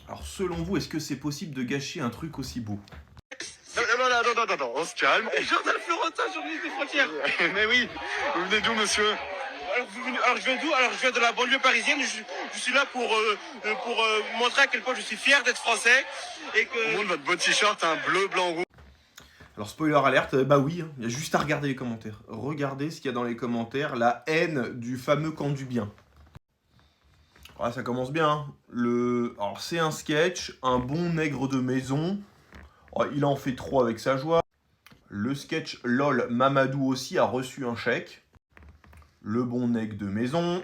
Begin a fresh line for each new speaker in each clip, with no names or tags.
Alors selon vous, est-ce que c'est possible de gâcher un truc aussi beau?
Non, on se calme.
Jordan Florentin, journaliste des frontières.
Mais oui, vous venez d'où, monsieur?
Alors je viens d'où? Alors je viens de la banlieue parisienne. Je suis là pour montrer à quel point je suis fier d'être français et que.
Au monde, votre beau t-shirt, un bleu, blanc, rouge.
Alors spoiler alerte, bah oui, hein, il y a juste à regarder les commentaires. Regardez ce qu'il y a dans les commentaires, la haine du fameux camp du bien. Ouais, ça commence bien. Hein. Alors c'est un sketch, un bon nègre de maison. Oh, il en fait trop avec sa joie. Le sketch LOL Mamadou aussi a reçu un chèque. Le bon nègre de maison.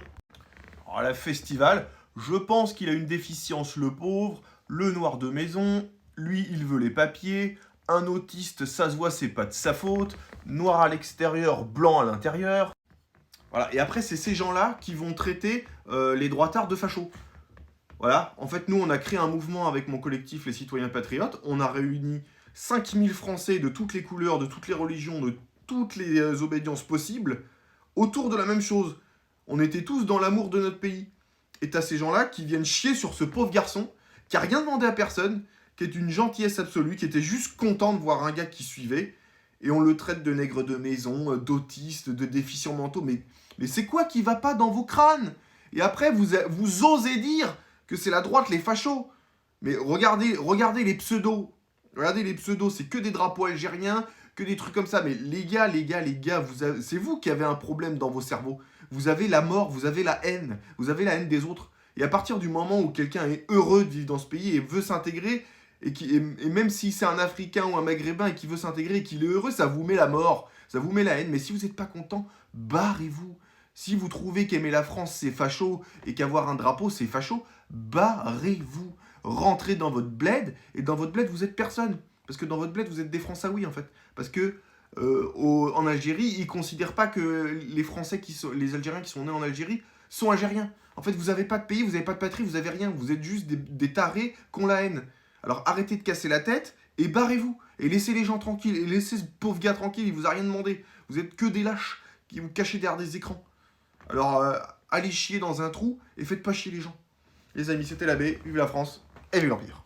Alors la festival, je pense qu'il a une déficience le pauvre. Le noir de maison, lui il veut les papiers. Un autiste, ça se voit, c'est pas de sa faute. Noir à l'extérieur, blanc à l'intérieur. Voilà. Et après, c'est ces gens-là qui vont traiter les droitards de fachos. Voilà. En fait, nous, on a créé un mouvement avec mon collectif Les Citoyens Patriotes. On a réuni 5000 Français de toutes les couleurs, de toutes les religions, de toutes les obédiences possibles, autour de la même chose. On était tous dans l'amour de notre pays. Et t'as ces gens-là qui viennent chier sur ce pauvre garçon, qui a rien demandé à personne, qui est une gentillesse absolue, qui était juste content de voir un gars qui suivait, et on le traite de nègre de maison, d'autiste, de déficients mentaux, mais c'est quoi qui va pas dans vos crânes? Et après, vous osez dire que c'est la droite, les fachos. Mais regardez les pseudos. Regardez les pseudos, c'est que des drapeaux algériens, que des trucs comme ça. Mais les gars, c'est vous qui avez un problème dans vos cerveaux. Vous avez la mort, vous avez la haine des autres. Et à partir du moment où quelqu'un est heureux de vivre dans ce pays et veut s'intégrer, et même si c'est un Africain ou un Maghrébin et qui veut s'intégrer et qu'il est heureux, ça vous met la mort, ça vous met la haine. Mais si vous n'êtes pas content, barrez-vous. Si vous trouvez qu'aimer la France c'est facho et qu'avoir un drapeau c'est facho, barrez-vous. Rentrez dans votre bled, et dans votre bled vous êtes personne. Parce que dans votre bled vous êtes des Françaouis en fait. Parce que en Algérie, ils ne considèrent pas que les Algériens qui sont nés en Algérie sont Algériens. En fait, vous n'avez pas de pays, vous n'avez pas de patrie, vous n'avez rien. Vous êtes juste des tarés qui ont la haine. Alors arrêtez de casser la tête et barrez-vous. Et laissez les gens tranquilles. Et laissez ce pauvre gars tranquille, il vous a rien demandé. Vous êtes que des lâches qui vous cachez derrière des écrans. Alors allez chier dans un trou et faites pas chier les gens. Les amis, c'était l'abbé, vive la France et vive l'Empire.